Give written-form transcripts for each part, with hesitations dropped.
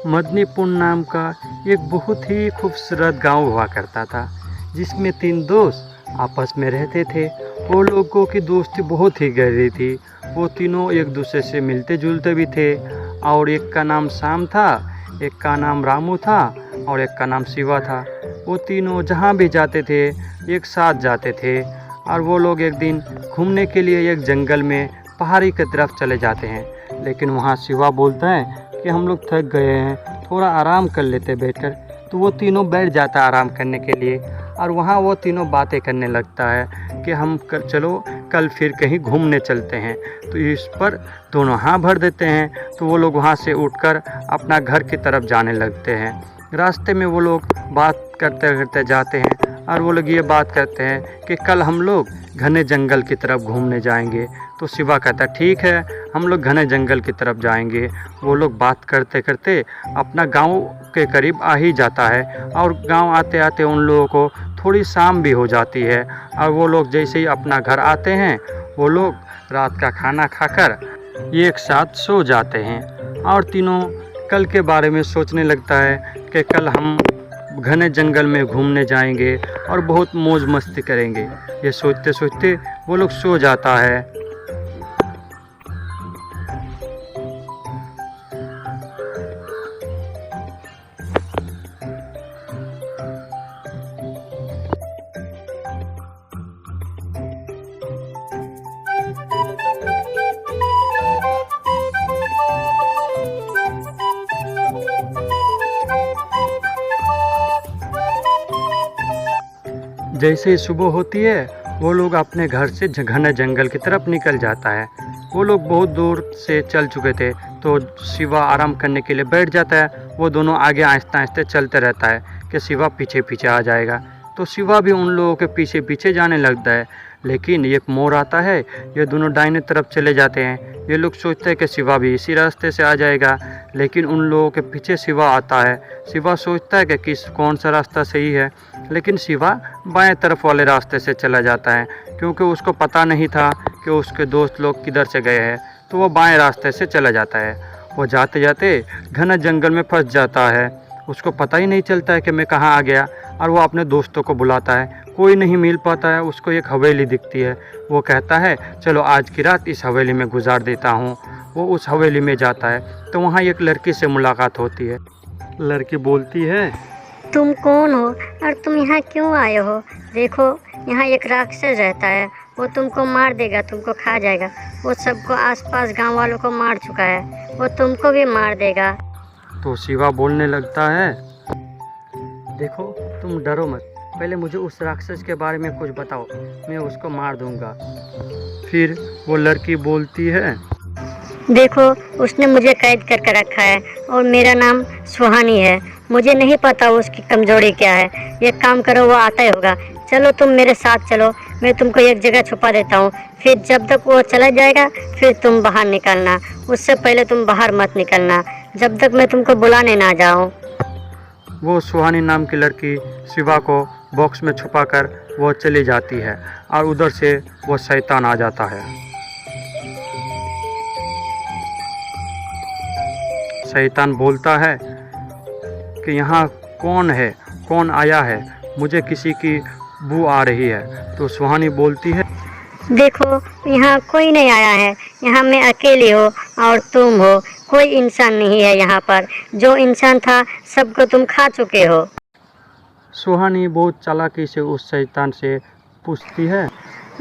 मदनीपुर नाम का एक बहुत ही खूबसूरत गांव हुआ करता था, जिसमें 3 दोस्त आपस में रहते थे। वो लोगों की दोस्ती बहुत ही गहरी थी। वो तीनों एक दूसरे से मिलते जुलते भी थे। और एक का नाम श्याम था, एक का नाम रामू था और एक का नाम शिवा था। वो तीनों जहाँ भी जाते थे एक साथ जाते थे। और वो लोग एक दिन घूमने के लिए एक जंगल में पहाड़ी की तरफ चले जाते हैं। लेकिन वहाँ शिवा बोलता है कि हम लोग थक गए हैं, थोड़ा आराम कर लेते बैठकर। तो वो तीनों बैठ जाता है आराम करने के लिए। और वहाँ वो तीनों बातें करने लगता है कि हम चलो कल फिर कहीं घूमने चलते हैं। तो इस पर दोनों हाँ भर देते हैं। तो वो लोग वहाँ से उठकर अपना घर की तरफ जाने लगते हैं। रास्ते में वो लोग बात करते करते जाते हैं और वो लोग ये बात करते हैं कि कल हम लोग घने जंगल की तरफ घूमने जाएंगे। तो शिवा कहता ठीक है, हम लोग घने जंगल की तरफ जाएंगे। वो लोग बात करते करते अपना गांव के करीब आ ही जाता है। और गांव आते आते उन लोगों को थोड़ी शाम भी हो जाती है। और वो लोग जैसे ही अपना घर आते हैं, वो लोग रात का खाना खाकर एक साथ सो जाते हैं। और तीनों कल के बारे में सोचने लगता है कि कल हम घने जंगल में घूमने जाएंगे और बहुत मौज मस्ती करेंगे। ये सोचते सोचते वो लोग सो जाता है। जैसे ही सुबह होती है, वो लोग अपने घर से घने जंगल की तरफ निकल जाता है। वो लोग बहुत दूर से चल चुके थे, तो शिवा आराम करने के लिए बैठ जाता है। वो दोनों आगे आहिस्ते आहिस्ते चलते रहता है कि शिवा पीछे पीछे आ जाएगा। तो शिवा भी उन लोगों के पीछे पीछे जाने लगता है। लेकिन एक मोड़ आता है, ये दोनों दाहिने तरफ चले जाते हैं। ये लोग सोचते हैं कि शिवा भी इसी रास्ते से आ जाएगा। लेकिन उन लोगों के पीछे शिवा आता है। शिवा सोचता है कि कौन सा रास्ता सही है, लेकिन शिवा बाएं तरफ वाले रास्ते से चला जाता है, क्योंकि उसको पता नहीं था कि उसके दोस्त लोग किधर से गए हैं। तो वो बाएं रास्ते से चला जाता है। वो जाते जाते घना जंगल में फंस जाता है। उसको पता ही नहीं चलता है कि मैं कहाँ आ गया। और वो अपने दोस्तों को बुलाता है, कोई नहीं मिल पाता है। उसको एक हवेली दिखती है। वो कहता है चलो आज की रात इस हवेली में गुजार देता हूँ। वो उस हवेली में जाता है, तो वहाँ एक लड़की से मुलाकात होती है। लड़की बोलती है तुम कौन हो और तुम यहाँ क्यों आए हो? देखो यहाँ एक राक्षस रहता है, वो तुमको मार देगा, तुमको खा जाएगा। वो सबको आसपास गांव वालों को मार चुका है, वो तुमको भी मार देगा। तो शिवा बोलने लगता है देखो तुम डरो मत, पहले मुझे उस राक्षस के बारे में कुछ बताओ, मैं उसको मार दूंगा। फिर वो लड़की बोलती है देखो उसने मुझे कैद करके रखा है और मेरा नाम सुहानी है। मुझे नहीं पता उसकी कमजोरी क्या है। एक काम करो, वो आता ही होगा। चलो तुम मेरे साथ चलो, मैं तुमको एक जगह छुपा देता हूँ। फिर जब तक वो चला जाएगा फिर तुम बाहर निकलना। उससे पहले तुम बाहर मत निकलना जब तक मैं तुमको बुलाने ना जाऊँ। वो सुहानी नाम की लड़की शिवा को बॉक्स में छुपाकर वो चली जाती है। और उधर से वो शैतान आ जाता है। शैतान बोलता है कि यहाँ कौन है, कौन आया है, मुझे किसी की बू आ रही है। तो सुहानी बोलती है देखो यहाँ कोई नहीं आया है, यहाँ मैं अकेली हो और तुम हो। कोई इंसान नहीं है यहाँ पर। जो इंसान था सबको तुम खा चुके हो। सुहानी बहुत चालाकी से उस शैतान से पूछती है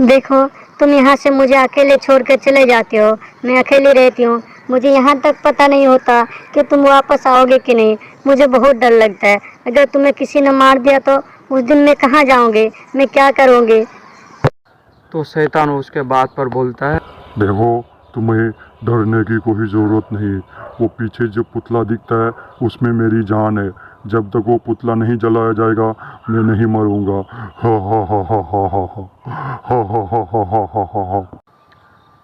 देखो तुम यहाँ से मुझे अकेले छोड़ कर चले जाते हो, मैं अकेली रहती हूँ। मुझे यहाँ तक पता नहीं होता कि तुम वापस आओगे कि नहीं। मुझे बहुत डर लगता है, अगर तुम्हें किसी ने मार दिया तो उस दिन मैं कहाँ जाऊँगी, मैं क्या करूँगी? तो शैतान उसके बात पर बोलता है देखो तुम्हें डरने की कोई ज़रूरत नहीं। वो पीछे जो पुतला दिखता है उसमें मेरी जान है। जब तक वो पुतला नहीं जलाया जाएगा मैं नहीं मरूंगा। हा हा हा हा हा हा हा हा हा हा हा हा हा हा।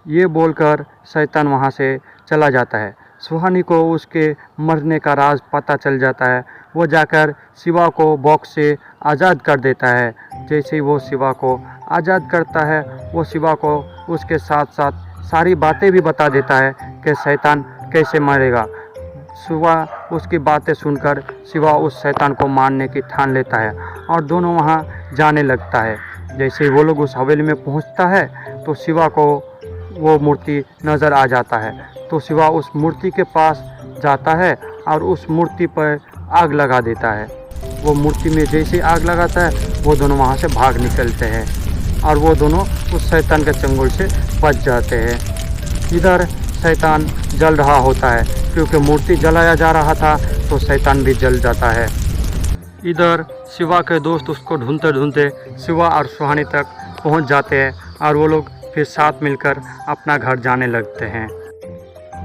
ये बोलकर शैतान वहाँ से चला जाता है। सुहानी को उसके मरने का राज पता चल जाता है। वो जाकर शिवा को बॉक्स से आज़ाद कर देता है। जैसे ही वो शिवा को आज़ाद करता है, वो शिवा को उसके साथ साथ सारी बातें भी बता देता है कि शैतान कैसे मरेगा। शिवा उसकी बातें सुनकर शिवा उस शैतान को मारने की ठान लेता है और दोनों वहाँ जाने लगता है। जैसे ही वो लोग उस हवेली में पहुँचता है तो शिवा को वो मूर्ति नज़र आ जाता है। तो शिवा उस मूर्ति के पास जाता है और उस मूर्ति पर आग लगा देता है। वो मूर्ति में जैसे ही आग लगाता है वो दोनों वहाँ से भाग निकलते हैं और वो दोनों उस शैतान के चंगुल से बच जाते हैं। इधर शैतान जल रहा होता है, क्योंकि मूर्ति जलाया जा रहा था तो शैतान भी जल जाता है। इधर शिवा के दोस्त उसको ढूंढते ढूंढते शिवा और सुहानी तक पहुंच जाते हैं और वो लोग फिर साथ मिलकर अपना घर जाने लगते हैं।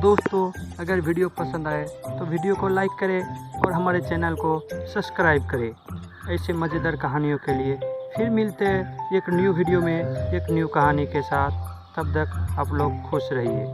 दोस्तों, अगर वीडियो पसंद आए तो वीडियो को लाइक करें और हमारे चैनल को सब्सक्राइब करें। ऐसे मज़ेदार कहानियों के लिए फिर मिलते हैं एक न्यू वीडियो में एक न्यू कहानी के साथ। तब तक आप लोग खुश रहिए।